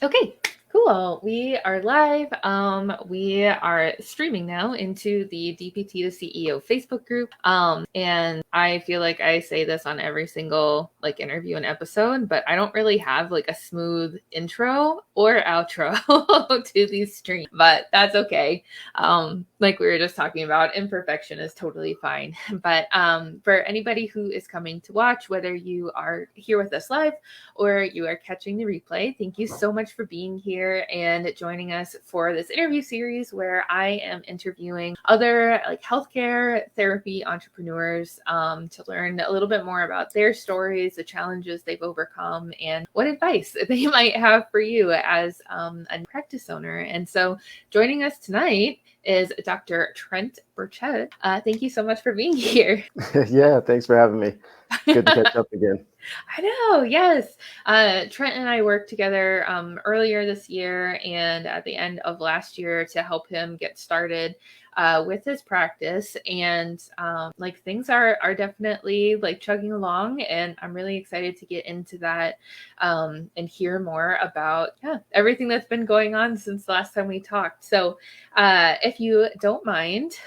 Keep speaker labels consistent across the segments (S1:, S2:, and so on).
S1: Okay, cool. We are live. We are streaming now into the DPT to CEO Facebook group. And I feel like I say this on every single like interview and episode, but I don't really have like a smooth intro or outro to these streams, but that's okay. Like we were just talking about, imperfection is totally fine. But for anybody who is coming to watch, whether you are here with us live or you are catching the replay, thank you so much for being here and joining us for this interview series where I am interviewing other like healthcare therapy entrepreneurs to learn a little bit more about their stories, the challenges they've overcome, and what advice they might have for you as a practice owner. And so joining us tonight is Dr. Trent Burchett. Thank you so much for being here.
S2: Yeah, thanks for having me. Good to catch up again.
S1: I know, yes. Trent and I worked together earlier this year and at the end of last year to help him get started with his practice. And like things are definitely like chugging along, and I'm really excited to get into that and hear more about everything that's been going on since the last time we talked. So if you don't mind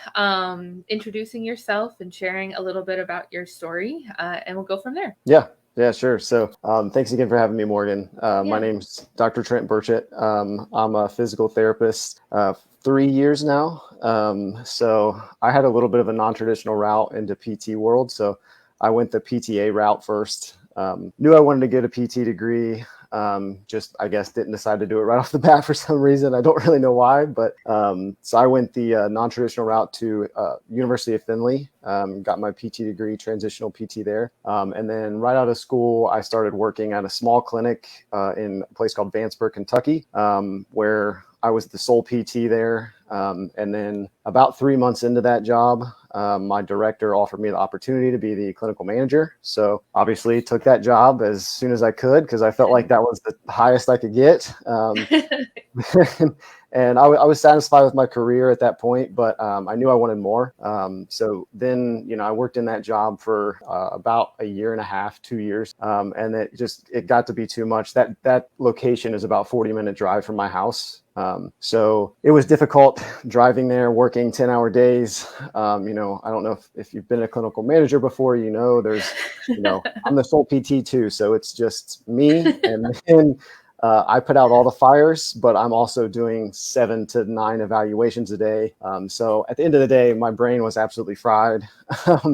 S1: introducing yourself and sharing a little bit about your story, and we'll go from there.
S2: Yeah, sure. So thanks again for having me, Morgan. My name's Dr. Trent Burchett. I'm a physical therapist, 3 years now. So I had a little bit of a non-traditional route into PT world. So I went the PTA route first. Knew I wanted to get a PT degree. Just, I guess, didn't decide to do it right off the bat for some reason. I don't really know why, but so I went the non-traditional route to University of Findlay, got my PT degree, transitional PT there. And then right out of school, I started working at a small clinic in a place called Vanceburg, Kentucky, where I was the sole PT there. And then about 3 months into that job, my director offered me the opportunity to be the clinical manager. So obviously took that job as soon as I could because I felt like that was the highest I could get. And I was satisfied with my career at that point, but I knew I wanted more. So then, I worked in that job for about a year and a half, 2 years. And it got to be too much. That location is about 40-minute drive from my house. So it was difficult driving there, working 10-hour days. I don't know if you've been a clinical manager before, there's, I'm the sole PT too. So it's just me. And then I put out all the fires, but I'm also doing 7 to 9 evaluations a day. So at the end of the day, my brain was absolutely fried.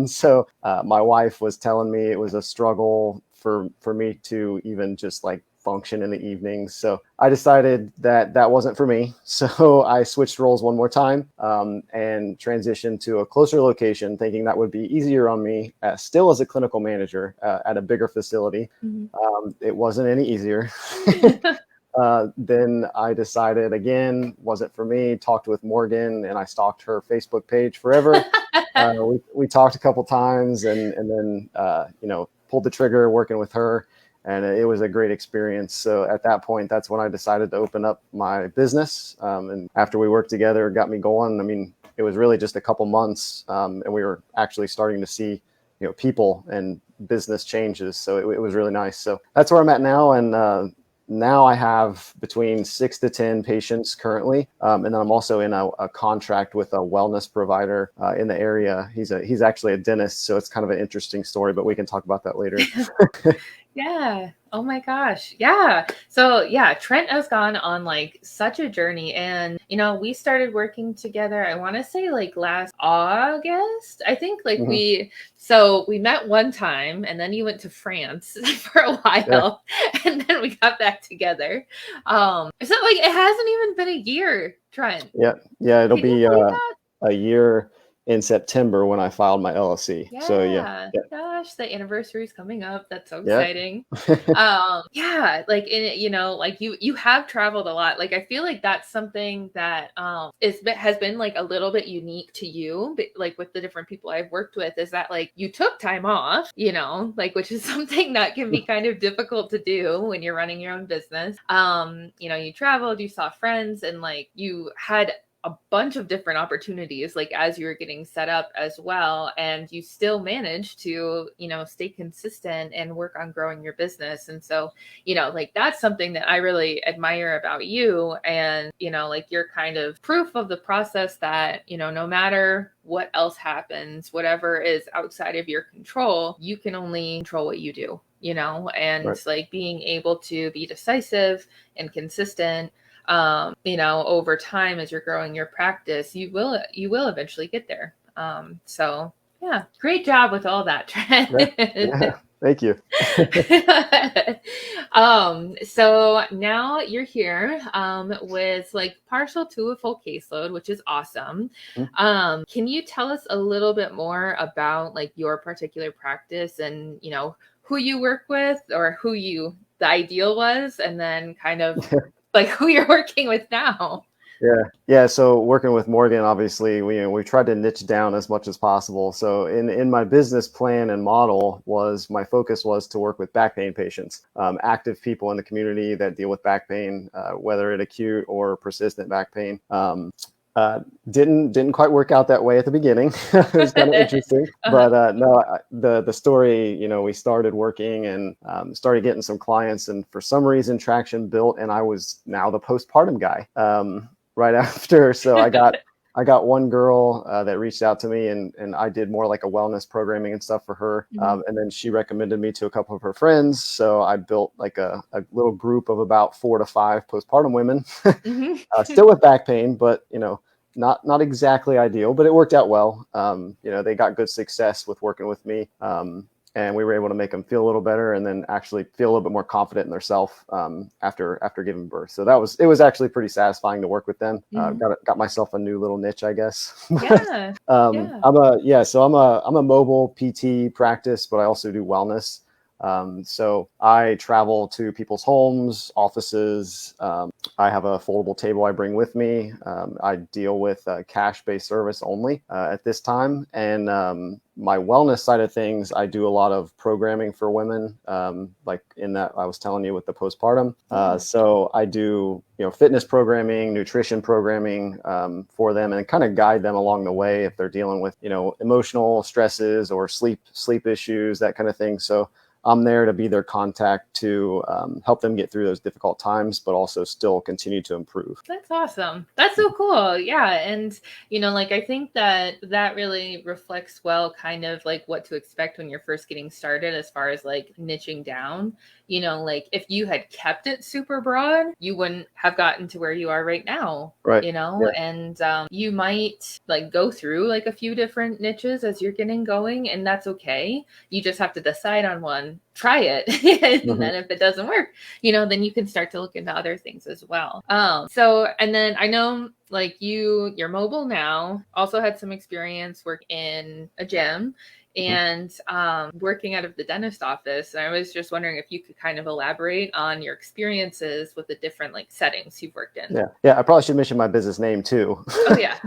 S2: So my wife was telling me it was a struggle for me to even just like function in the evenings. So I decided that wasn't for me. So I switched roles one more time and transitioned to a closer location, thinking that would be easier on me, still as a clinical manager at a bigger facility. Mm-hmm. It wasn't any easier. Then I decided again, wasn't for me, talked with Morgan and I stalked her Facebook page forever. We talked a couple times and then, pulled the trigger working with her. And it was a great experience. So at that point, that's when I decided to open up my business. And after we worked together, it got me going. I mean, it was really just a couple months and we were actually starting to see, people and business changes. So it was really nice. So that's where I'm at now. And now I have between 6 to 10 patients currently. And then I'm also in a contract with a wellness provider in the area. He's actually a dentist. So it's kind of an interesting story, but we can talk about that later.
S1: Yeah. Oh my gosh. Yeah. So yeah, Trent has gone on like such a journey, and we started working together, I want to say like last August. I think like mm-hmm. we met one time and then you went to France for a while and then we got back together. So like it hasn't even been a year, Trent.
S2: Yeah, it'll be a year in September when I filed my LLC.
S1: Yeah.
S2: So yeah.
S1: Gosh, the anniversary is coming up. That's so exciting. Like like you have traveled a lot. Like I feel like that's something that has been like a little bit unique to you, but like with the different people I've worked with, is that like you took time off, like which is something that can be kind of difficult to do when you're running your own business. You traveled, you saw friends, and like you had a bunch of different opportunities, like as you were getting set up as well. And you still managed to, stay consistent and work on growing your business. And so, like that's something that I really admire about you. And, like you're kind of proof of the process that, no matter what else happens, whatever is outside of your control, you can only control what you do, and
S2: Right.
S1: like being able to be decisive and consistent, over time as you're growing your practice, you will eventually get there. So yeah, great job with all that,
S2: Yeah.
S1: Trent.
S2: Yeah. Thank you.
S1: So now you're here, with like partial to a full caseload, which is awesome. Can you tell us a little bit more about like your particular practice and, who you work with or the ideal was, and then kind of like who you're working with now?
S2: Yeah. So working with Morgan, obviously, we tried to niche down as much as possible. So in my business plan and model my focus was to work with back pain patients, active people in the community that deal with back pain, whether it acute or persistent back pain. Didn't quite work out that way at the beginning. It was kind of interesting, but no, the story, we started working and started getting some clients, and for some reason traction built, and I was now the postpartum guy. Right after. So I got one girl that reached out to me, and I did more like a wellness programming and stuff for her. And then she recommended me to a couple of her friends. So I built like a little group of about 4 to 5 postpartum women, still with back pain, but not exactly ideal, but it worked out well. They got good success with working with me. And we were able to make them feel a little better, and then actually feel a little bit more confident in themselves after giving birth. So it was actually pretty satisfying to work with them. Got myself a new little niche, I guess.
S1: Yeah.
S2: So I'm a mobile PT practice, but I also do wellness. So I travel to people's homes, offices. I have a foldable table I bring with me. I deal with cash-based service only at this time. And my wellness side of things, I do a lot of programming for women, like in that I was telling you with the postpartum. So I do, fitness programming, nutrition programming for them, and kind of guide them along the way if they're dealing with, emotional stresses or sleep issues, that kind of thing. So I'm there to be their contact to help them get through those difficult times, but also still continue to improve.
S1: That's awesome. That's so cool. Yeah. And, like, I think that really reflects well kind of like what to expect when you're first getting started as far as like niching down. Like if you had kept it super broad, you wouldn't have gotten to where you are right now.
S2: Right.
S1: And you might like go through like a few different niches as you're getting going, and that's okay. You just have to decide on one, try it. And then if it doesn't work, then you can start to look into other things as well. And then I know like you're mobile now, also had some experience work in a gym and working out of the dentist office. And I was just wondering if you could kind of elaborate on your experiences with the different like settings you've worked in.
S2: Yeah. I probably should mention my business name too.
S1: Oh yeah.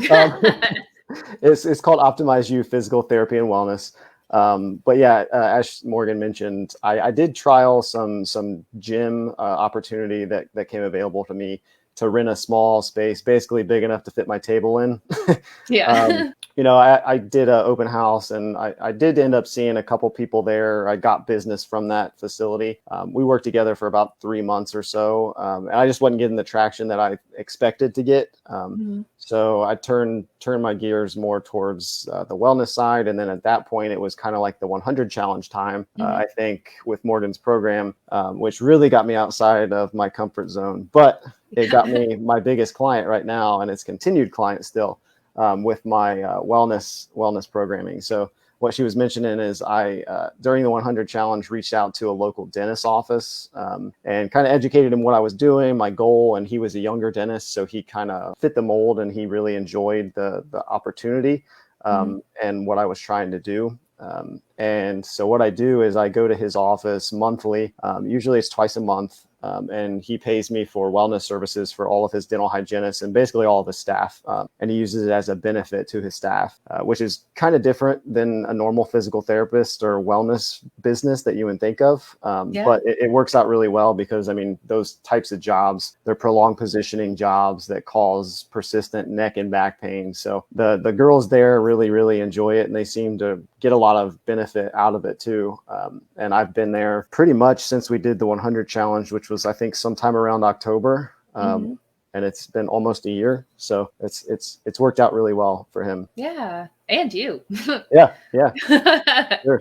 S2: It's called OptimizeU Physical Therapy and Wellness. But yeah, as Morgan mentioned, I did trial some gym opportunity that came available to me to rent a small space, basically big enough to fit my table in.
S1: Yeah.
S2: I did an open house, and I did end up seeing a couple people there. I got business from that facility. We worked together for about 3 months or so, and I just wasn't getting the traction that I expected to get. So I turned my gears more towards the wellness side. And then at that point, it was kind of like the 100 challenge time, I think, with Morgan's program, which really got me outside of my comfort zone. But it got me my biggest client right now, and it's continued client still with my wellness programming. So what she was mentioning is I, during the 100 challenge, reached out to a local dentist office and kind of educated him what I was doing, my goal. And he was a younger dentist, so he kind of fit the mold, and he really enjoyed the opportunity and what I was trying to do. And so what I do is I go to his office monthly. Usually it's twice a month. and he pays me for wellness services for all of his dental hygienists and basically all of his staff. And he uses it as a benefit to his staff, which is kind of different than a normal physical therapist or wellness business that you would think of. But it works out really well because, I mean, those types of jobs, they're prolonged positioning jobs that cause persistent neck and back pain. So the girls there really, really enjoy it, and they seem to get a lot of benefit out of it too. And I've been there pretty much since we did the 100 challenge, which was, I think, sometime around October. And it's been almost a year. So it's worked out really well for him.
S1: Yeah. And you.
S2: Yeah. Sure.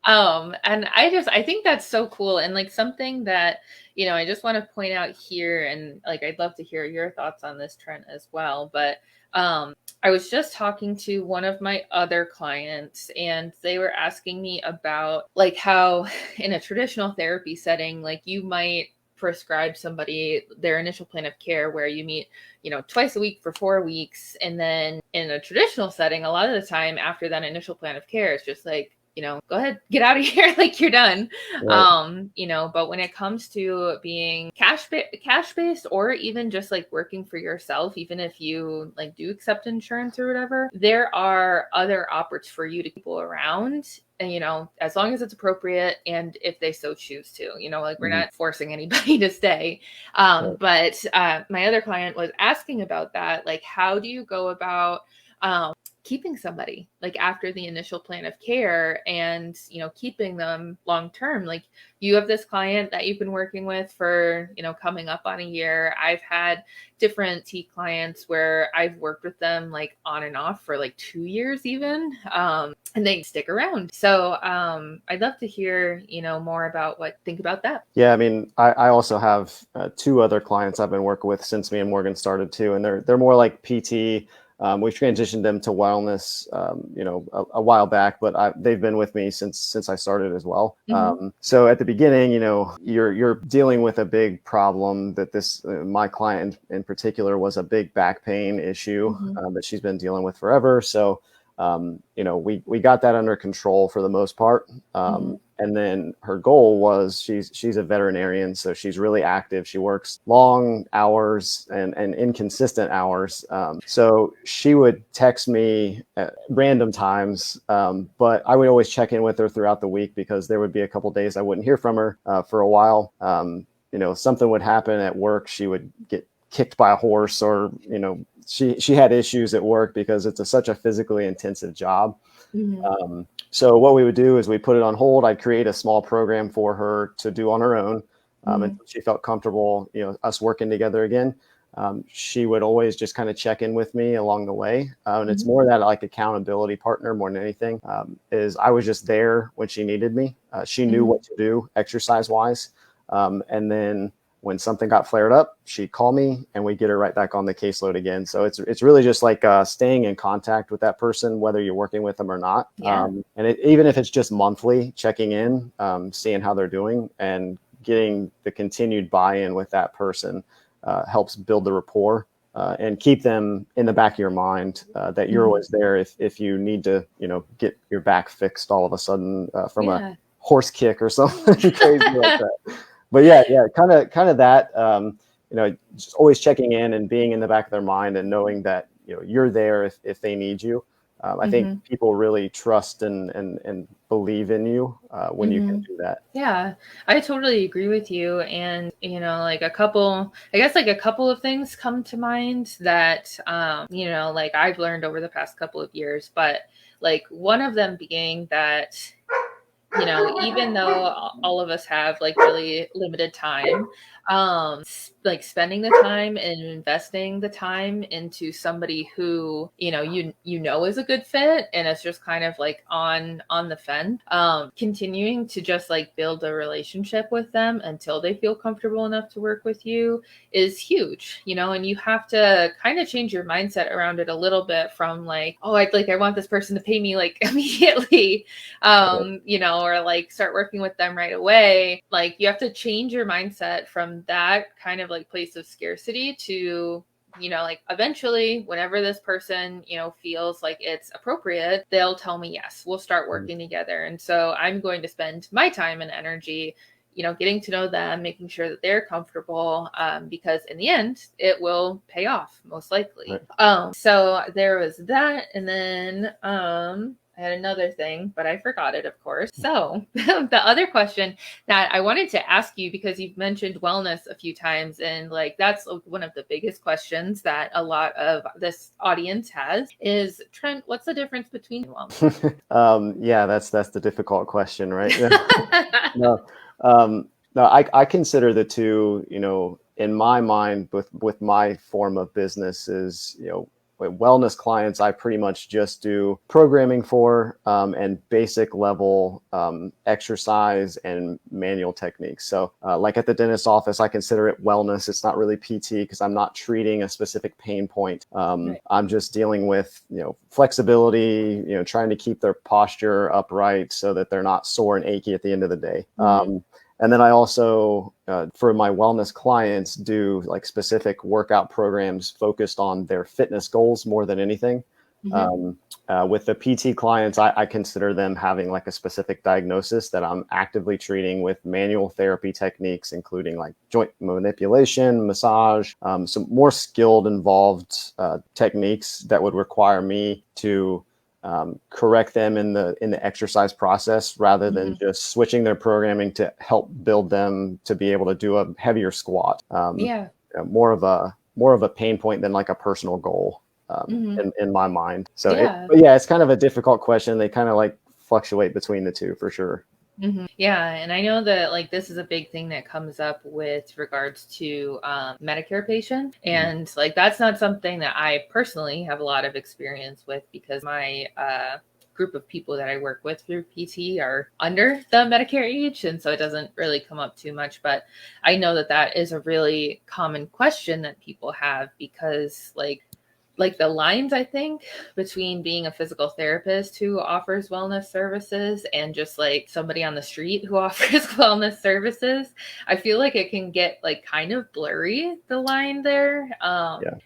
S1: And I think that's so cool. And like something that, you know, I just want to point out here, and like, I'd love to hear your thoughts on this, Trent, as well. But I was just talking to one of my other clients, and they were asking me about like how in a traditional therapy setting, like you might prescribe somebody their initial plan of care where you meet, you know, twice a week for 4 weeks. And then in a traditional setting, a lot of the time after that initial plan of care, it's just like, you know, go ahead, get out of here, like you're done. Right. You know, but when it comes to being cash based, or even just like working for yourself, even if you like do accept insurance or whatever, there are other opportunities for you to keep people around. And, you know, as long as it's appropriate and if they so choose to, you know, like we're not forcing anybody to stay. But my other client was asking about that. Like, how do you go about keeping somebody like after the initial plan of care and, you know, keeping them long term? Like, you have this client that you've been working with for, you know, coming up on a year. I've had different T clients where I've worked with them like on and off for like 2 years even, and they stick around. So I'd love to hear, you know, more about think about that.
S2: Yeah, I mean, I also have 2 other clients I've been working with since me and Morgan started too, and they're more like PT. We transitioned them to wellness, you know, a while back, but they've been with me since I started as well. So at the beginning, you know, you're dealing with a big problem that my client in particular was a big back pain issue that she's been dealing with forever. So you know, we got that under control for the most part. And then her goal was she's a veterinarian, so she's really active. She works long hours and inconsistent hours. So she would text me at random times, but I would always check in with her throughout the week because there would be a couple days I wouldn't hear from her for a while. You know, something would happen at work. She would get kicked by a horse, or, you know, she had issues at work because it's such a physically intensive job. So what we would do is we put it on hold. I'd create a small program for her to do on her own until she felt comfortable, you know, us working together again. She would always just kind of check in with me along the way. And it's more that like accountability partner more than anything, is I was just there when she needed me. She knew what to do exercise wise. And then when something got flared up, she'd call me and we'd get her right back on the caseload again. So it's really just like staying in contact with that person, whether you're working with them or not. And even if it's just monthly, checking in, seeing how they're doing, and getting the continued buy-in with that person helps build the rapport and keep them in the back of your mind that you're always there if you need to, you know, get your back fixed all of a sudden from a horse kick or something crazy like that. But yeah, kind of that, you know, just always checking in and being in the back of their mind and knowing that, you know, you're there if they need you. I think people really trust and believe in you when you can do that.
S1: Yeah, I totally agree with you. And, you know, like a couple of things come to mind that, you know, like I've learned over the past couple of years, but like one of them being that, you know, even though all of us have like really limited time, like spending the time and investing the time into somebody who, you know, you know is a good fit, and it's just kind of like on the fence, continuing to just like build a relationship with them until they feel comfortable enough to work with you is huge, you know. And you have to kind of change your mindset around it a little bit from like, oh, I want this person to pay me like immediately, you know, or like start working with them right away. Like, you have to change your mindset from that kind of like place of scarcity to, you know, like eventually whenever this person, you know, feels like it's appropriate, they'll tell me yes, we'll start working together. And so I'm going to spend my time and energy, getting to know them, making sure that they're comfortable, because in the end, it will pay off most likely.
S2: Right.
S1: So there was that. And then I had another thing, but I forgot it, of course. So the other question that I wanted to ask you, because you've mentioned wellness a few times, and like that's one of the biggest questions that a lot of this audience has is, Trent, what's the difference between wellness?
S2: Yeah, that's the difficult question, right? No, no, I consider the two, in my mind, with my form of business is, with wellness clients, I pretty much just do programming for and basic level exercise and manual techniques. So like at the dentist office, I consider it wellness. It's not really PT because I'm not treating a specific pain point.
S1: Right.
S2: I'm just dealing with, flexibility, trying to keep their posture upright so that they're not sore and achy at the end of the day. And then I also, for my wellness clients, do like specific workout programs focused on their fitness goals more than anything. With the PT clients, I consider them having like a specific diagnosis that I'm actively treating with manual therapy techniques, including like joint manipulation, massage, some more skilled, involved techniques that would require me to correct them in the exercise process rather than just switching their programming to help build them to be able to do a heavier squat. More of a pain point than like a personal goal in my mind. So it's kind of a difficult question. They kind of like fluctuate between the two for sure.
S1: Yeah. And I know that like this is a big thing that comes up with regards to Medicare patients. And like that's not something that I personally have a lot of experience with, because my group of people that I work with through PT are under the Medicare age. And so it doesn't really come up too much. But I know that that is a really common question that people have, because like the lines, I think, between being a physical therapist who offers wellness services and just like somebody on the street who offers wellness services, I feel like it can get like kind of blurry, the line there.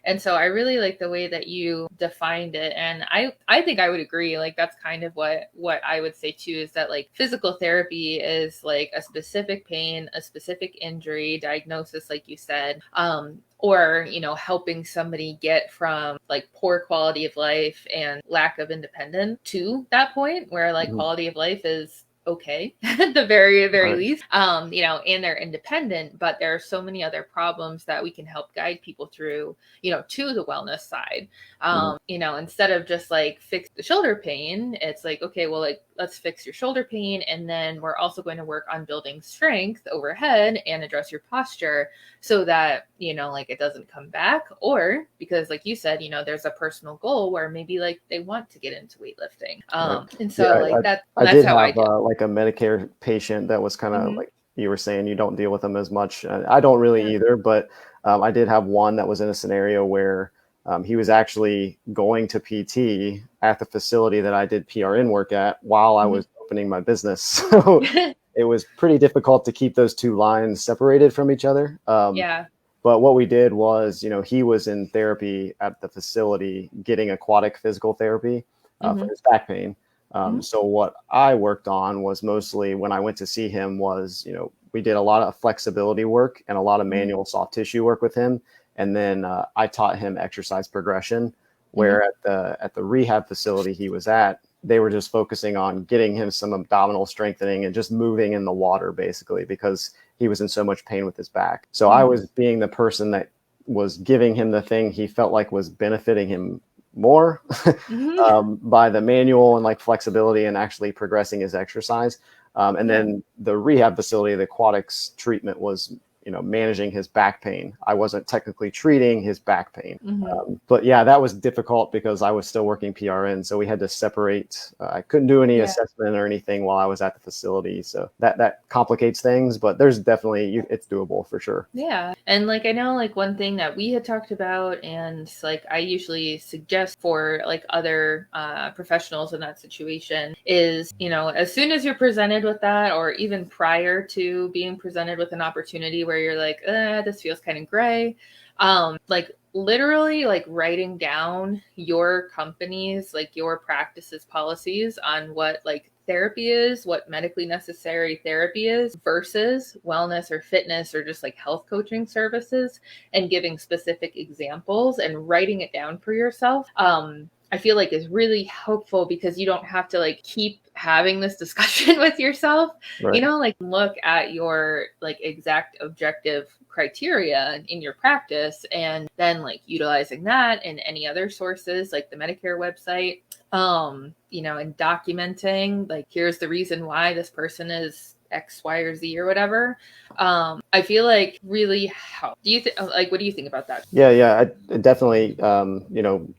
S1: And so I really like the way that you defined it. And I think I would agree. Like that's kind of what I would say too, is that like physical therapy is like a specific pain, a specific injury diagnosis, like you said. Or, helping somebody get from like poor quality of life and lack of independence to that point where like quality of life is okay at the very, very least, and they're independent, but there are so many other problems that we can help guide people through, to the wellness side. Instead of just like fix the shoulder pain, it's like, okay, well, like let's fix your shoulder pain. And then we're also going to work on building strength overhead and address your posture so that, like it doesn't come back. Or because like you said, there's a personal goal where maybe like they want to get into weightlifting. And so
S2: I
S1: that's
S2: did
S1: how
S2: have
S1: I do.
S2: like a Medicare patient that was kind of like you were saying, you don't deal with them as much. I don't really either, but I did have one that was in a scenario where he was actually going to PT at the facility that I did PRN work at while I was opening my business. So it was pretty difficult to keep those two lines separated from each other. But what we did was, he was in therapy at the facility getting aquatic physical therapy for his back pain. So what I worked on was mostly when I went to see him was, we did a lot of flexibility work and a lot of manual soft tissue work with him. And then I taught him exercise progression, where at the rehab facility he was at, they were just focusing on getting him some abdominal strengthening and just moving in the water, basically, because he was in so much pain with his back. So I was being the person that was giving him the thing he felt like was benefiting him more by the manual and like flexibility and actually progressing his exercise. And then the rehab facility, the aquatics treatment was, managing his back pain. I wasn't technically treating his back pain. But yeah, that was difficult because I was still working PRN. So we had to separate. I couldn't do any assessment or anything while I was at the facility. So that complicates things, but there's definitely, it's doable for sure.
S1: Yeah. And like, I know like one thing that we had talked about, and like I usually suggest for like other professionals in that situation is, as soon as you're presented with that, or even prior to being presented with an opportunity where you're like, this feels kind of gray, like literally like writing down your company's, like your practice's policies on what like therapy is, what medically necessary therapy is versus wellness or fitness or just like health coaching services, and giving specific examples and writing it down for yourself, I feel like is really helpful, because you don't have to like keep having this discussion with yourself,
S2: Right.
S1: like look at your like exact objective criteria in your practice, and then like utilizing that in any other sources like the Medicare website, and documenting like, here's the reason why this person is X, Y, or Z or whatever. I feel like really help. Do you what do you think about that?
S2: Yeah, I definitely.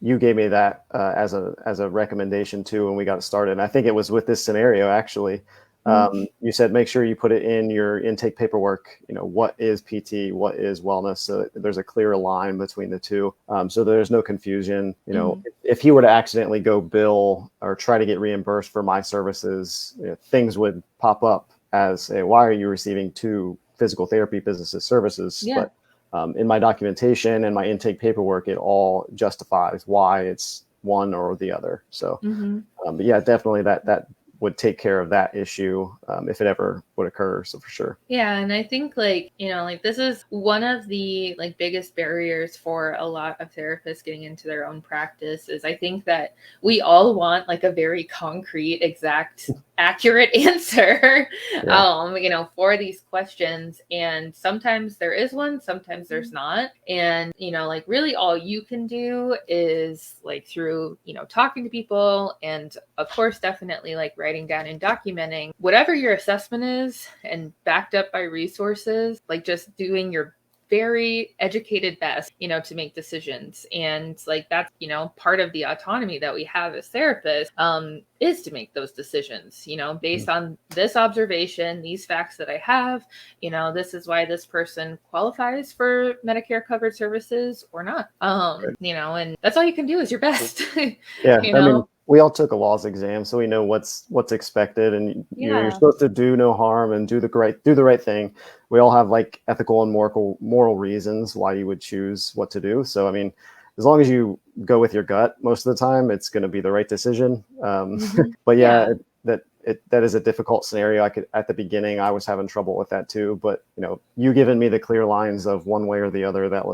S2: You gave me that as a recommendation too when we got started. And I think it was with this scenario actually. You said make sure you put it in your intake paperwork. What is PT, what is wellness, so there's a clear line between the two, so there's no confusion. If he were to accidentally go bill or try to get reimbursed for my services, things would pop up as, why are you receiving two physical therapy businesses services?
S1: Yeah.
S2: But in my documentation and my intake paperwork, it all justifies why it's one or the other. So, but yeah, definitely that would take care of that issue if it ever would occur. So for sure.
S1: Yeah, and I think like, this is one of the like biggest barriers for a lot of therapists getting into their own practice, is I think that we all want like a very concrete, exact, accurate answer, for these questions. And sometimes there is one, sometimes there's not. And, like really all you can do is like through, talking to people, and of course, definitely like writing down and documenting whatever your assessment is, and backed up by resources, like just doing your very educated best, to make decisions. And like that's, part of the autonomy that we have as therapists, is to make those decisions, based on this observation, these facts that I have, this is why this person qualifies for Medicare covered services or not. And that's all you can do is your best.
S2: Yeah. I mean, we all took a laws exam, so we know what's expected, and you're supposed to do no harm and do the right thing. We all have like ethical and moral reasons why you would choose what to do. So I mean, as long as you go with your gut, most of the time it's going to be the right decision. But yeah, that is a difficult scenario. At the beginning, I was having trouble with that too. But you giving me the clear lines of one way or the other, that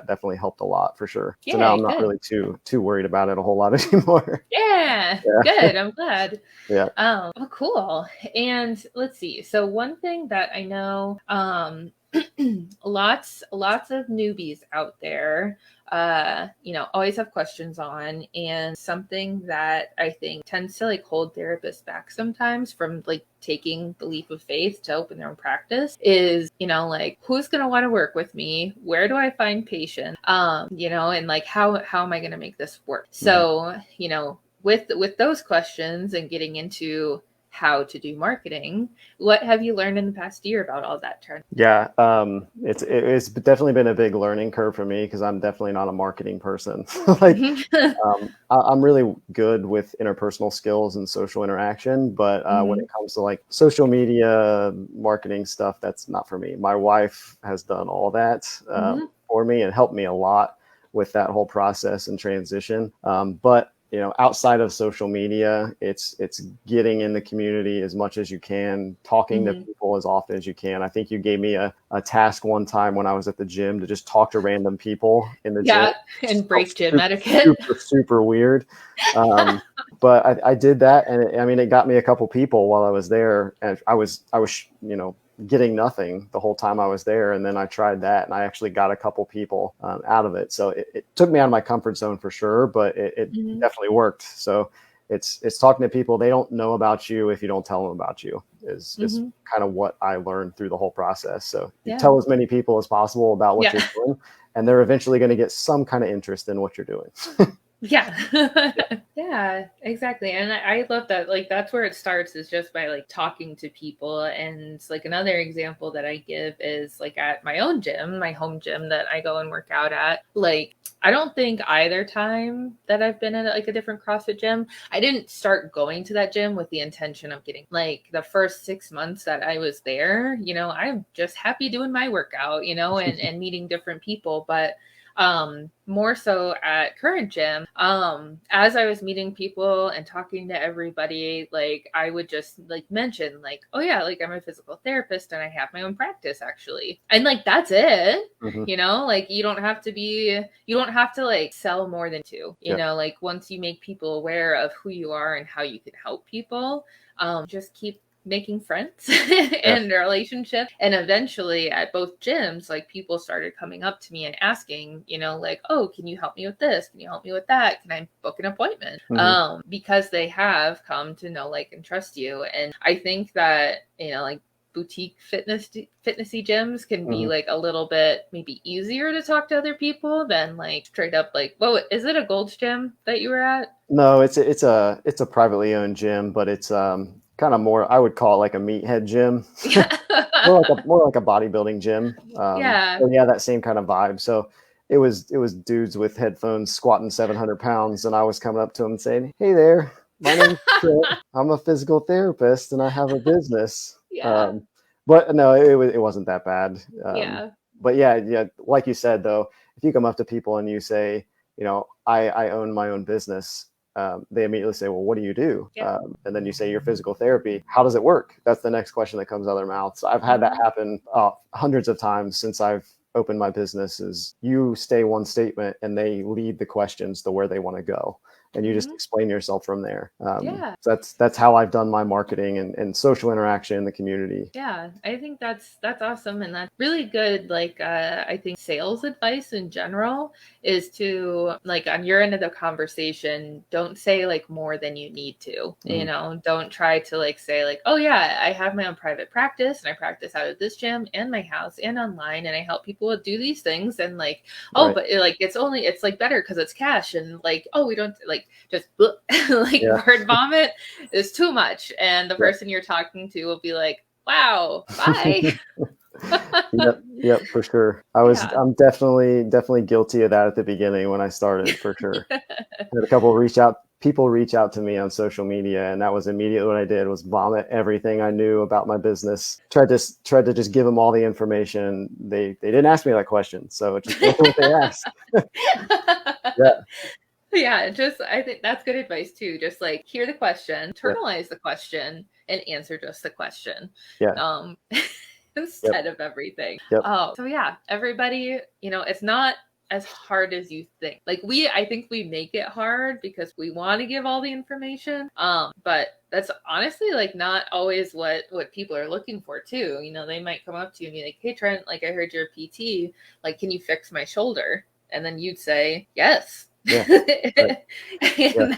S2: definitely helped a lot for sure.
S1: Yeah,
S2: so now I'm not really too worried about it a whole lot anymore.
S1: Yeah, good. I'm glad.
S2: Yeah.
S1: Well, cool. And let's see. So one thing that I know, lots of newbies out there, always have questions on, and something that I think tends to like hold therapists back sometimes from like taking the leap of faith to open their own practice is, like, who's going to want to work with me? Where do I find patients? And like, how am I going to make this work? So, with those questions and getting into how to do marketing, what have you learned in the past year about all that, Trent?
S2: Yeah, it's definitely been a big learning curve for me, because I'm definitely not a marketing person. I'm really good with interpersonal skills and social interaction, but when it comes to like social media marketing stuff, that's not for me. My wife has done all that for me and helped me a lot with that whole process and transition. But outside of social media, it's getting in the community as much as you can, talking to people as often as you can. I think you gave me a task one time when I was at the gym to just talk to random people in the gym.
S1: And break gym etiquette.
S2: Super weird. But I did that, and it got me a couple people while I was there, and I was getting nothing the whole time I was there. And then I tried that, and I actually got a couple people out of it. So it took me out of my comfort zone for sure, but it definitely worked. So it's talking to people. They don't know about you if you don't tell them about you, is kind of what I learned through the whole process. So you tell as many people as possible about what you're doing, and they're eventually going to get some kind of interest in what you're doing.
S1: Yeah, exactly. And I love that. Like, that's where it starts, is just by like talking to people. And like another example that I give is like at my own gym, my home gym that I go and work out at. Like, I don't think either time that I've been at like a different CrossFit gym, I didn't start going to that gym with the intention of getting, like, the first 6 months that I was there, I'm just happy doing my workout, and meeting different people. But more so at current gym, as I was meeting people and talking to everybody, like I would just like mention like, oh yeah, like I'm a physical therapist and I have my own practice actually. And like, that's it.
S2: Mm-hmm.
S1: You know, like you don't have to like sell more than two, you know, like once you make people aware of who you are and how you can help people, just keep making friends and relationships. And eventually at both gyms, like people started coming up to me and asking, you know, like, oh, can you help me with this? Can you help me with that? Can I book an appointment? Because they have come to know, like, and trust you. And I think that, you know, like boutique fitnessy gyms can be like a little bit maybe easier to talk to other people than like straight up like, whoa, is it a Gold's Gym that you were at?
S2: No, it's a privately owned gym, but it's kind of more, I would call it like a meathead gym. more like a bodybuilding gym.
S1: Yeah.
S2: So yeah, that same kind of vibe. So it was dudes with headphones squatting 700 pounds, and I was coming up to them and saying, "Hey there, my name's Trent. I'm a physical therapist and I have a business."
S1: Yeah.
S2: But no, it wasn't that bad.
S1: Yeah.
S2: But yeah, like you said though, if you come up to people and you say, you know, I own my own business, they immediately say, well, what do you do? And then you say your physical therapy. How does it work? That's the next question that comes out of their mouths. I've had that happen hundreds of times since I've opened my business. Is you say one statement and they lead the questions to where they want to go. And you just explain yourself from there. So that's how I've done my marketing and social interaction in the community.
S1: Yeah, I think that's awesome, and that's really good. Like, I think sales advice in general is to, like, on your end of the conversation, don't say like more than you need to. You know, don't try to like say like, oh yeah, I have my own private practice and I practice out of this gym and my house and online, and I help people do these things, and like, oh, but like it's like better because it's cash, and like, oh, we don't like just like word vomit is too much, and the person you're talking to will be like, wow, bye.
S2: Yep, for sure. I'm definitely guilty of that at the beginning when I started, for sure. I had a couple people reach out to me on social media, and that was immediately what I did, was vomit everything I knew about my business. Tried to just give them all the information. They didn't ask me that question, so just look what they asked.
S1: Yeah, just I think that's good advice too. Just like hear the question, internalize the question, and answer just the question. Instead of everything. Oh, so yeah, everybody, you know, it's not as hard as you think. Like I think we make it hard because we want to give all the information. But that's honestly like not always what people are looking for too. You know, they might come up to you and be like, hey Trent, like I heard you're a PT, like can you fix my shoulder? And then you'd say, yes. And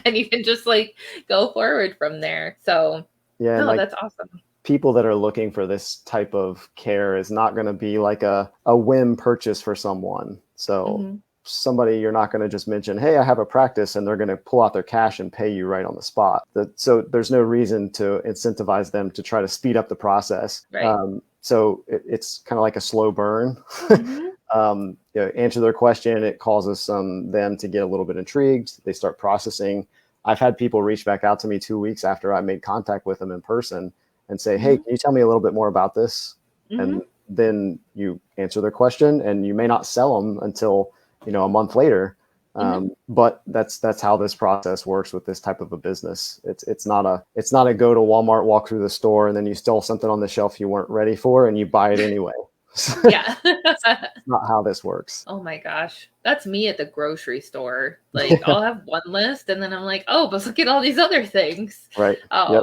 S1: then you can just like go forward from there. So that's awesome.
S2: People that are looking for this type of care is not going to be like a whim purchase for someone. So somebody, you're not going to just mention, hey, I have a practice, and they're going to pull out their cash and pay you right on the spot. So there's no reason to incentivize them to try to speed up the process. So it's kind of like a slow burn. Answer their question. It causes them to get a little bit intrigued. They start processing. I've had people reach back out to me 2 weeks after I made contact with them in person and say, hey, can you tell me a little bit more about this? And then you answer their question, and you may not sell them until, a month later. But that's how this process works with this type of a business. It's not a go to Walmart, walk through the store, and then you stole something on the shelf you weren't ready for and you buy it anyway. That's not how this works.
S1: Oh my gosh. That's me at the grocery store. Like I'll have one list and then I'm like, oh, but look at all these other things.
S2: Right.
S1: I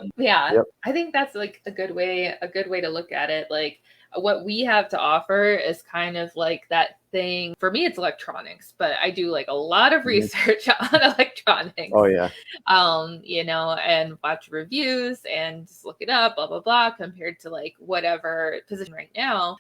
S1: think that's like a good way to look at it. Like what we have to offer is kind of like that thing. For me, it's electronics, but I do like a lot of research on electronics.
S2: Oh yeah.
S1: And watch reviews and just look it up, blah, blah, blah, compared to like whatever position right now.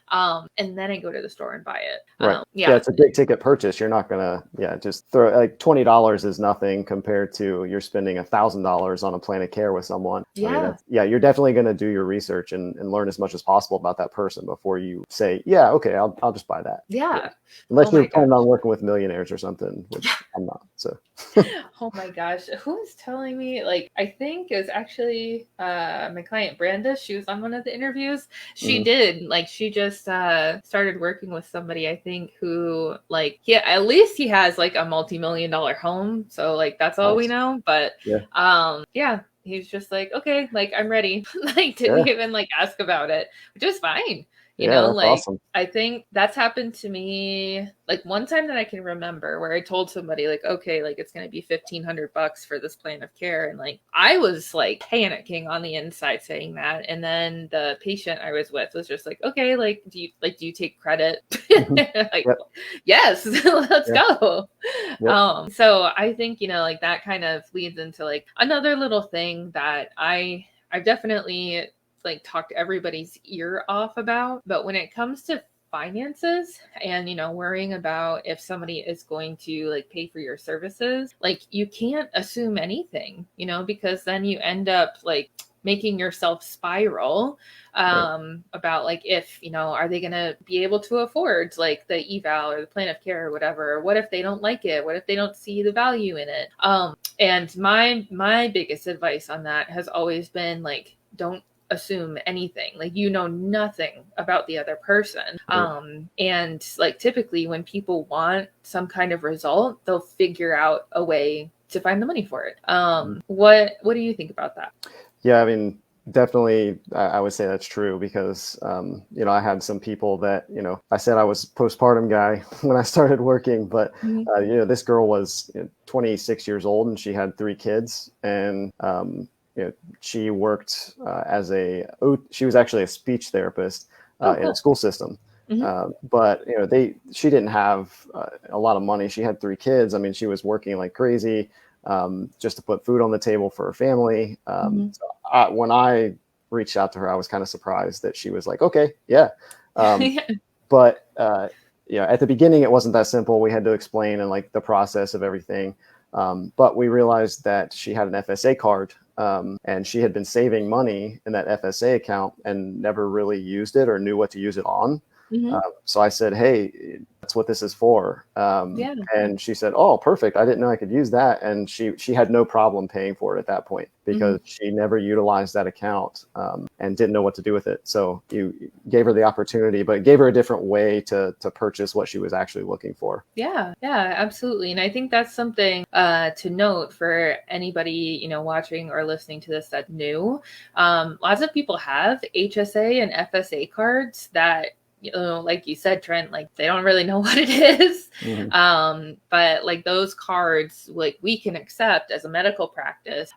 S1: And then I go to the store and buy it.
S2: Right. It's a big ticket purchase. You're not going to, just throw like $20 is nothing compared to you're spending $1,000 on a plan of care with someone.
S1: Yeah.
S2: You're definitely going to do your research and learn as much as possible about that person before you say, yeah, okay, I'll just buy that.
S1: Yeah.
S2: Unless
S1: Oh
S2: you're
S1: my
S2: planning
S1: gosh.
S2: on working with millionaires or something, which I'm not. So
S1: Oh my gosh. Who was telling me? Like, I think it was actually my client Brenda. She was on one of the interviews. She
S2: mhm.
S1: did. Like, she just started working with somebody, I think, who, like, at least he has like a multi-million-dollar home. So, like, that's all we
S2: Nice.
S1: know. But
S2: Yeah.
S1: yeah, he's just like, okay, like, I'm ready. Like, didn't
S2: Yeah.
S1: even like ask about it, which is fine.
S2: Yeah. That's
S1: Like,
S2: awesome.
S1: I think that's happened to me like one time that I can remember where I told somebody like, okay, like it's going to be $1,500 for this plan of care. And like, I was like panicking on the inside saying that. And then the patient I was with was just like, okay, like, do you take credit?
S2: Mhm.
S1: Like,
S2: Yep.
S1: yes, let's
S2: Yeah.
S1: go.
S2: Yep.
S1: So I think, like that kind of leads into like another little thing that I've definitely like talked everybody's ear off about. But when it comes to finances and worrying about if somebody is going to like pay for your services, like you can't assume anything, because then you end up like making yourself spiral
S2: Right.
S1: about like if are they going to be able to afford like the eval or the plan of care or whatever, or what if they don't like it, what if they don't see the value in it. And my biggest advice on that has always been like, don't assume anything, like nothing about the other person.
S2: Right.
S1: And like typically when people want some kind of result, they'll figure out a way to find the money for it.
S2: Mhm.
S1: What do you think about that?
S2: Yeah. I mean, definitely, I would say that's true because, I had some people that, I said I was postpartum guy when I started working, but,
S1: Mhm.
S2: this girl was 26 years old and she had 3 kids, and, she worked she was actually a speech therapist
S1: Oh,
S2: in a
S1: cool.
S2: school system.
S1: Hmm.
S2: But she didn't have a lot of money. She had 3 kids. I mean, she was working like crazy just to put food on the table for her family.
S1: Hmm.
S2: When I reached out to her, I was kind of surprised that she was like, okay, yeah. Um,
S1: Yeah.
S2: but at the beginning, it wasn't that simple. We had to explain and like the process of everything. But we realized that she had an FSA card, and she had been saving money in that FSA account and never really used it or knew what to use it on.
S1: Hmm.
S2: So I said, hey, that's what this is for.
S1: Yeah.
S2: And she said, oh, perfect. I didn't know I could use that. And she had no problem paying for it at that point
S1: Hmm.
S2: because she never utilized that account, and didn't know what to do with it. So you gave her the opportunity, but gave her a different way to purchase what she was actually looking for.
S1: Yeah, yeah, absolutely. And I think that's something to note for anybody, watching or listening to this that's new. Lots of people have HSA and FSA cards that, like you said, Trent, like they don't really know what it is.
S2: Mhm.
S1: But like those cards, like we can accept as a medical practice.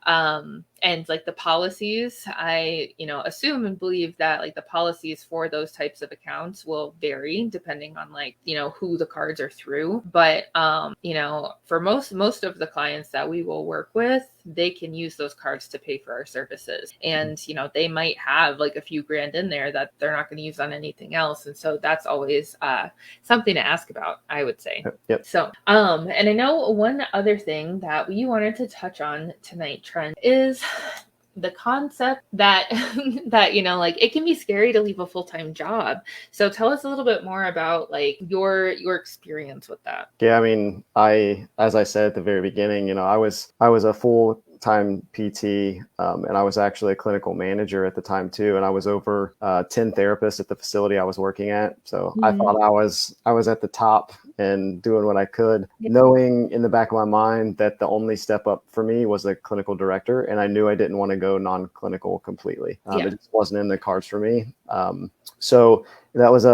S1: And like the policies, I, assume and believe that like the policies for those types of accounts will vary depending on like, who the cards are through. But, for most of the clients that we will work with, they can use those cards to pay for our services. And, they might have like a few grand in there that they're not going to use on anything else. And so that's always something to ask about, I would say.
S2: Yep.
S1: So, and I know one other thing that we wanted to touch on tonight, Trent, is the concept that like it can be scary to leave a full-time job. So tell us a little bit more about like your experience with that.
S2: Yeah, I mean, as I said at the very beginning, I was a full-time PT, and I was actually a clinical manager at the time too, and I was over 10 therapists at the facility I was working at. So I
S1: Mhm.
S2: thought I was at the top and doing what I could,
S1: Yeah.
S2: knowing in the back of my mind that the only step up for me was a clinical director, and I knew I didn't want to go non-clinical completely.
S1: Yeah.
S2: It just wasn't in the cards for me. So that was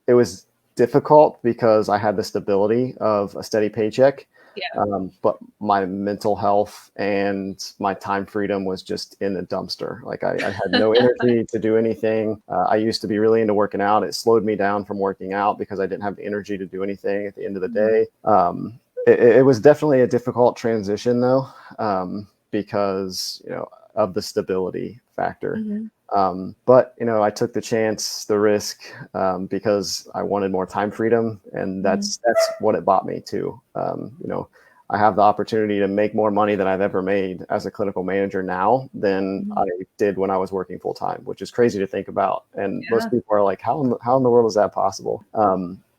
S2: it was difficult because I had the stability of a steady paycheck.
S1: Yeah.
S2: But my mental health and my time freedom was just in the dumpster. Like I had no energy to do anything. I used to be really into working out. It slowed me down from working out because I didn't have the energy to do anything at the end of the
S1: Mhm.
S2: day. It was definitely a difficult transition though, because of the stability factor.
S1: Mhm.
S2: But I took the chance, the risk, because I wanted more time freedom, and
S1: Mhm.
S2: that's what it bought me too. I have the opportunity to make more money than I've ever made as a clinical manager now than
S1: Mhm.
S2: I did when I was working full time, which is crazy to think about. And most
S1: Yeah.
S2: people are like, how in the world is that possible?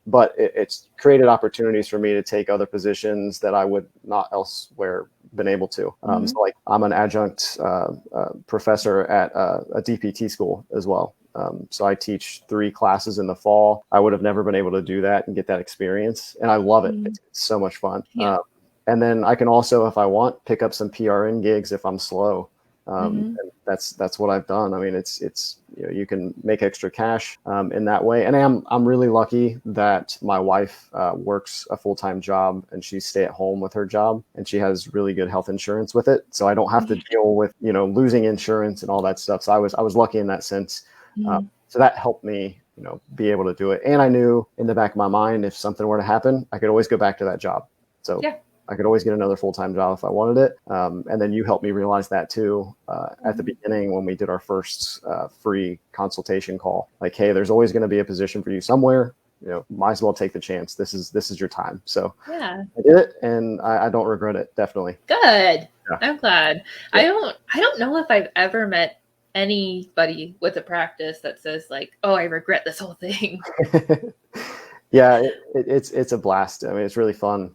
S2: but it's created opportunities for me to take other positions that I would not elsewhere been able to. So like I'm an adjunct professor at a DPT school as well. So I teach 3 classes in the fall. I would have never been able to do that and get that experience. And I love it. It's so much fun.
S1: Yeah.
S2: And then I can also, if I want, pick up some PRN gigs if I'm slow. And that's what I've done. I mean, it's you can make extra cash in that way. And I'm really lucky that my wife works a full-time job and she stay at home with her job, and she has really good health insurance with it. So I don't have to deal with losing insurance and all that stuff. So I was lucky in that sense. So that helped me be able to do it. And I knew in the back of my mind, if something were to happen, I could always go back to that job. So I could always get another full-time job if I wanted it. And then you helped me realize that too at the beginning when we did our first free consultation call. Like, hey, there's always going to be a position for you somewhere. Might as well take the chance. This is your time. So I did it, and I don't regret it. Definitely.
S1: Good. Yeah. I'm glad. Yeah. I don't know if I've ever met anybody with a practice that says like, oh, I regret this whole thing.
S2: Yeah, it's a blast. I mean, it's really fun.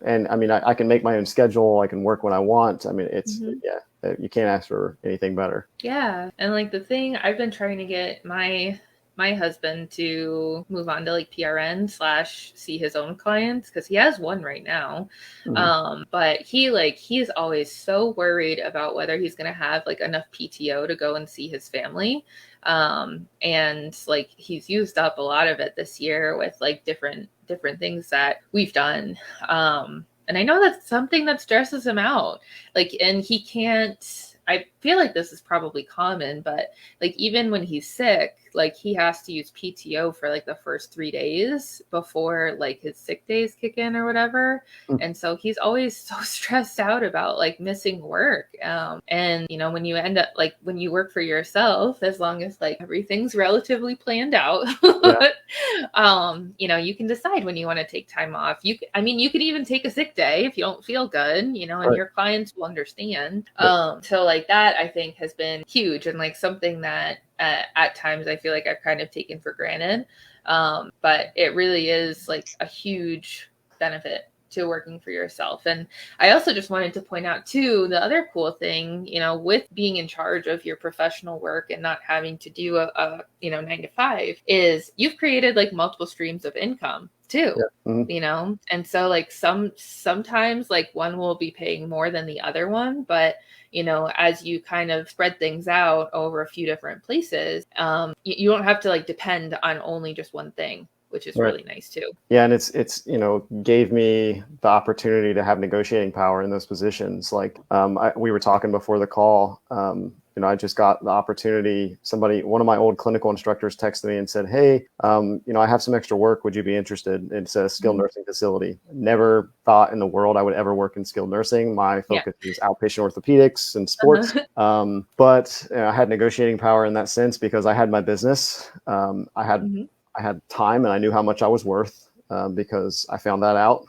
S2: And I mean, I can make my own schedule. I can work when I want. I mean, it's, you can't ask for anything better.
S1: Yeah. And like the thing I've been trying to get my husband to move on to like PRN / see his own clients, because he has one right now. But he's always so worried about whether he's going to have like enough PTO to go and see his family. And like he's used up a lot of it this year with like different things that we've done. And I know that's something that stresses him out. Like, and he can't, I feel like this is probably common, but like even when he's sick, like he has to use PTO for like the first 3 days before like his sick days kick in or whatever. And so he's always so stressed out about like missing work. And when you end up like when you work for yourself, as long as like everything's relatively planned out, you can decide when you want to take time off. You can even take a sick day if you don't feel good, and your clients will understand. So like that I think has been huge, and like something that at times I feel like I've kind of taken for granted. But it really is like a huge benefit to working for yourself. And I also just wanted to point out too, the other cool thing, with being in charge of your professional work and not having to do a 9 to 5 is you've created like multiple streams of income too, and so like sometimes like one will be paying more than the other one, but as you kind of spread things out over a few different places, you don't have to like depend on only just one thing, which is really nice too.
S2: Yeah. And it's gave me the opportunity to have negotiating power in those positions. Like we were talking before the call, I just got the opportunity. One of my old clinical instructors texted me and said, hey, I have some extra work. Would you be interested? It's a skilled nursing facility. Never thought in the world I would ever work in skilled nursing. My focus is outpatient orthopedics and sports. But I had negotiating power in that sense because I had my business. I had time, and I knew how much I was worth because I found that out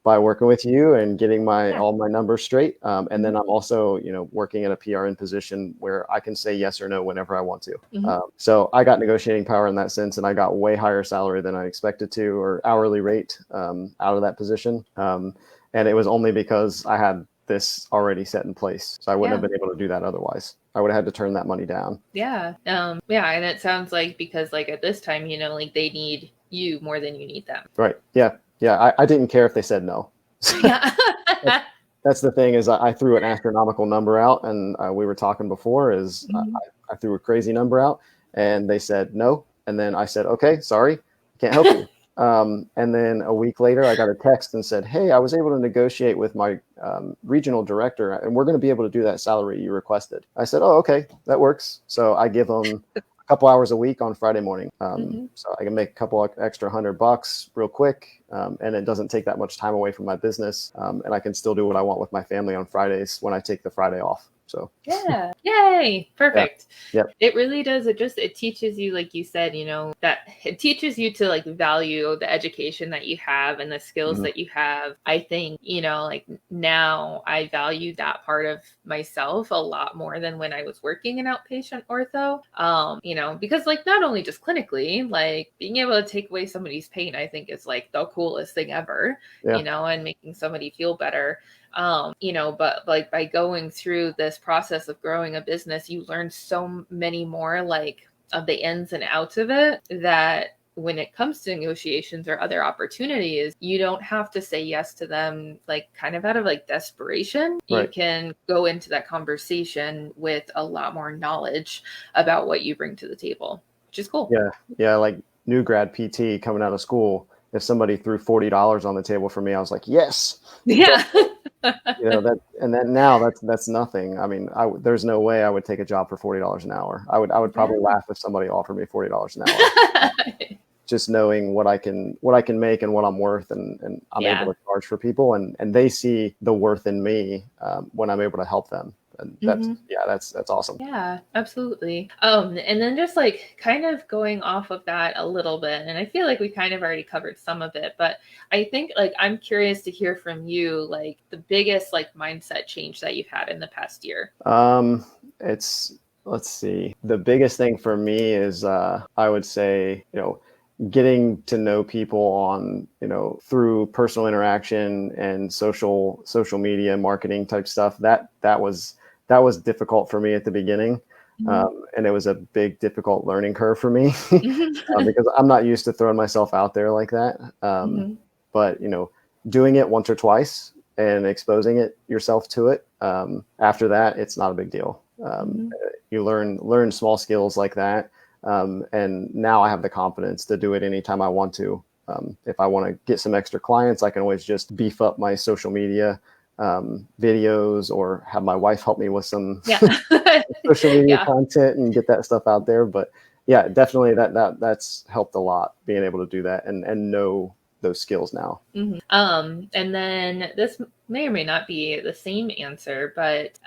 S2: by working with you and getting all my numbers straight. And then I'm also, working in a PRN position where I can say yes or no whenever I want to. So I got negotiating power in that sense, and I got way higher salary than I expected to, or hourly rate out of that position. And it was only because I had this already set in place. So I wouldn't have been able to do that otherwise. I would have had to turn that money down.
S1: Yeah. And it sounds like because like at this time, like they need you more than you need them.
S2: Right. Yeah. Yeah. I didn't care if they said no.
S1: Yeah.
S2: That's the thing is I threw an astronomical number out, and we were talking before is I threw a crazy number out, and they said no. And then I said, okay, sorry, can't help you. And then a week later, I got a text and said, hey, I was able to negotiate with my regional director, and we're going to be able to do that salary you requested. I said, oh, okay, that works. So I give them a couple hours a week on Friday morning. So I can make a couple extra $100 real quick. And it doesn't take that much time away from my business. And I can still do what I want with my family on Fridays when I take the Friday off. So
S1: yeah. Yay.
S2: yeah.
S1: Perfect.
S2: Yep.
S1: It really does. It teaches you, like you said, that it teaches you to like value the education that you have and the skills
S2: Mhm.
S1: that you have. I think, like now I value that part of myself a lot more than when I was working in outpatient ortho. Because like not only just clinically, like being able to take away somebody's pain, I think is like the coolest thing ever,
S2: Yeah.
S1: and making somebody feel better. But like by going through this process of growing a business, you learn so many more like of the ins and outs of it, that when it comes to negotiations or other opportunities, you don't have to say yes to them like kind of out of like desperation. You
S2: Right.
S1: can go into that conversation with a lot more knowledge about what you bring to the table, which is cool.
S2: Yeah. Yeah. Like new grad PT coming out of school, if somebody threw $40 on the table for me, I was like, yes.
S1: Yeah.
S2: And then now that's nothing. I mean, there's no way I would take a job for $40 an hour. I would probably laugh if somebody offered me $40 an hour. Just knowing what I can make and what I'm worth, and I'm able to charge for people, and they see the worth in me when I'm able to help them. And that's awesome.
S1: Yeah, absolutely. And then just like kind of going off of that a little bit, and I feel like we kind of already covered some of it, but I think like I'm curious to hear from you, like the biggest like mindset change that you've had in the past year.
S2: Let's see. The biggest thing for me is I would say, getting to know people on, through personal interaction and social media marketing type stuff. That was difficult for me at the beginning. And it was a big, difficult learning curve for me because I'm not used to throwing myself out there like that. But, doing it once or twice and exposing yourself to it. After that, it's not a big deal. You learn small skills like that. And now I have the confidence to do it anytime I want to. If I want to get some extra clients, I can always just beef up my social media videos, or have my wife help me with some social media content and get that stuff out there. But yeah, definitely that's helped a lot, being able to do that and know those skills now.
S1: And then this may or may not be the same answer, but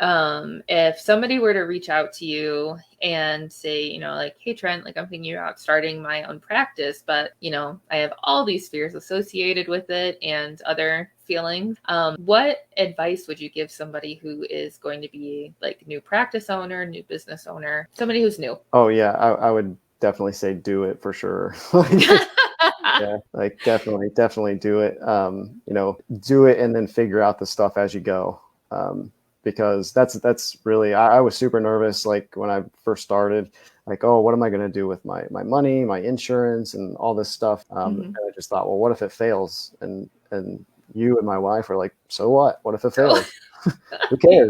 S1: if somebody were to reach out to you and say, like, hey, Trent, like I'm thinking about starting my own practice, but, I have all these fears associated with it and other feelings. What advice would you give somebody who is going to be like new practice owner, new business owner, somebody who's new?
S2: Oh yeah, I would definitely say do it for sure. Yeah, like definitely do it. Do it and then figure out the stuff as you go. Because that's really, I was super nervous. Like when I first started, like, oh, what am I going to do with my money, my insurance and all this stuff? And I just thought, well, what if it fails? And you and my wife were like, so what? What if it fails? Who cares?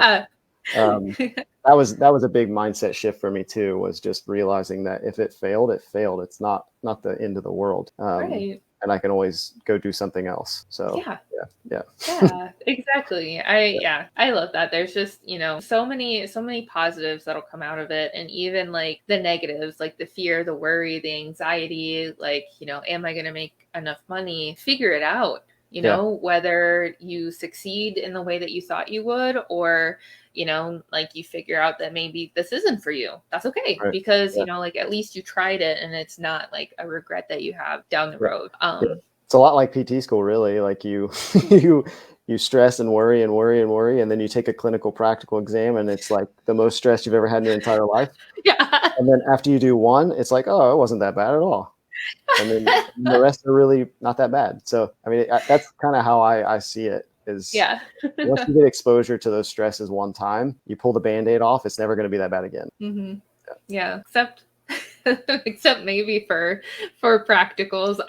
S2: That was a big mindset shift for me too, was just realizing that if it failed, it failed. It's not the end of the world.
S1: Right.
S2: And I can always go do something else. So yeah,
S1: exactly. I love that. There's just, so many positives that'll come out of it. And even like the negatives, like the fear, the worry, the anxiety, like, am I going to make enough money? Figure it out. Whether you succeed in the way that you thought you would, or, like you figure out that maybe this isn't for you. That's okay. Right. Because, like at least you tried it and it's not like a regret that you have down the road.
S2: It's a lot like PT school, really. Like you stress and worry and worry and worry. And then you take a clinical practical exam and it's like the most stress you've ever had in your entire life.
S1: Yeah.
S2: And then after you do one, it's like, oh, it wasn't that bad at all. And then the rest are really not that bad. So, I mean, that's kind of how I see it. Is once you get exposure to those stresses one time, you pull the Band-Aid off, it's never going to be that bad again.
S1: Yeah. Except maybe for practicals.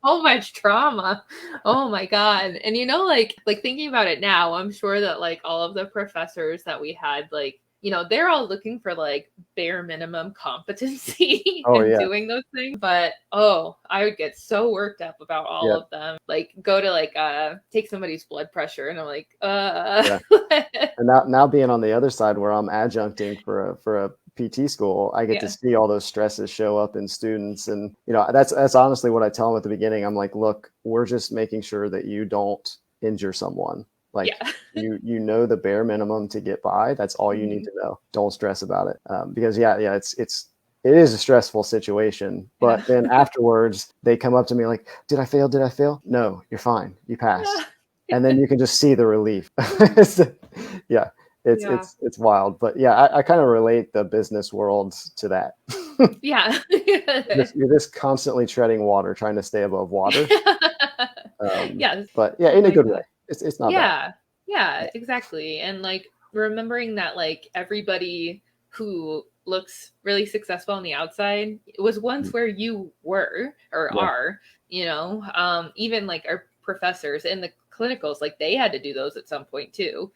S1: So much trauma. Oh my God. And like thinking about it now, I'm sure that like all of the professors that we had, like, they're all looking for like bare minimum competency in doing those things. But I would get so worked up about all of them. Like go to like take somebody's blood pressure and I'm like
S2: And now being on the other side where I'm adjuncting for a PT school, I get to see all those stresses show up in students. And that's honestly what I tell them at the beginning. I'm like, look, we're just making sure that you don't injure someone. Like
S1: Yeah.
S2: you know the bare minimum to get by. That's all you need
S1: Mhm.
S2: to know. Don't stress about it. Because it is a stressful situation.
S1: Yeah.
S2: But then afterwards, they come up to me like, "Did I fail? Did I fail?" No, you're fine. You
S1: Yeah.
S2: passed. And then you can just see the relief. Yeah,
S1: Yeah.
S2: it's wild. But yeah, I kind of relate the business world to that.
S1: Yeah.
S2: You're just constantly treading water, trying to stay above water.
S1: Yes.
S2: But yeah,
S1: Oh
S2: in a
S1: my
S2: good way.
S1: God.
S2: It's not bad.
S1: Yeah. Yeah, exactly. And like remembering that like everybody who looks really successful on the outside was once where you were or
S2: Yeah.
S1: are, even like our professors in the clinicals, like they had to do those at some point too.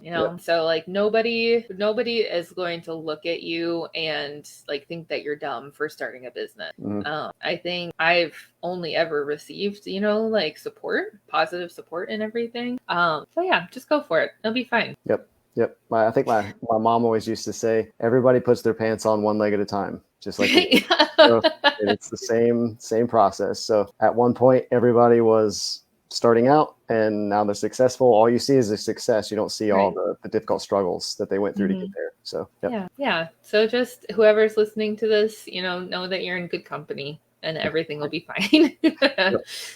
S2: Yep.
S1: So like nobody is going to look at you and like think that you're dumb for starting a business.
S2: Mhm.
S1: I think I've only ever received like support, positive support and everything. So yeah, just go for it, it'll be fine.
S2: Yep. Yep. I think my mom always used to say, everybody puts their pants on one leg at a time, just like you. So it's the same process. So at one point, everybody was starting out, and now they're successful. All you see is the success. You don't see all
S1: Right.
S2: the difficult struggles that they went through to get
S1: Mhm.
S2: there. So yep.
S1: Yeah. So just whoever's listening to this, know that you're in good company and everything will be fine.
S2: Yep.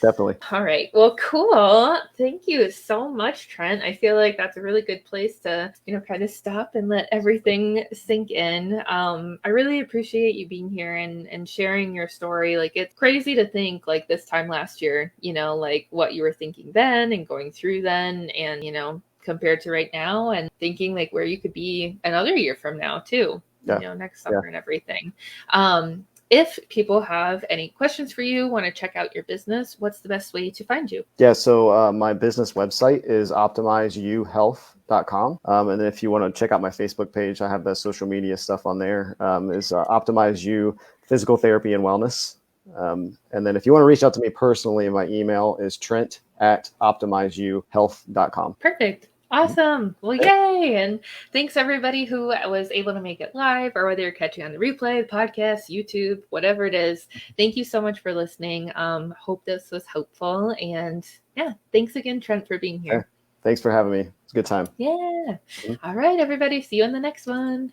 S2: Definitely.
S1: All right. Well, cool. Thank you so much, Trent. I feel like that's a really good place to, kind of stop and let everything sink in. I really appreciate you being here and sharing your story. Like, it's crazy to think, like, this time last year, like what you were thinking then and going through then, and, compared to right now, and thinking like where you could be another year from now, too,
S2: Yeah.
S1: next
S2: Yeah.
S1: summer and everything. If people have any questions for you, want to check out your business, what's the best way to find you?
S2: Yeah, so my business website is OptimizeUHealth.com. And then if you want to check out my Facebook page, I have the social media stuff on there. Is OptimizeU Physical Therapy and Wellness. And then if you want to reach out to me personally, my email is Trent@OptimizeUHealth.com.
S1: Perfect. Awesome. Well, yay. And thanks everybody who was able to make it live, or whether you're catching on the replay, the podcast, YouTube, whatever it is. Thank you so much for listening. Hope this was helpful. And yeah, thanks again, Trent, for being here.
S2: Thanks for having me. It's a good time.
S1: Yeah. All right, everybody. See you in the next one.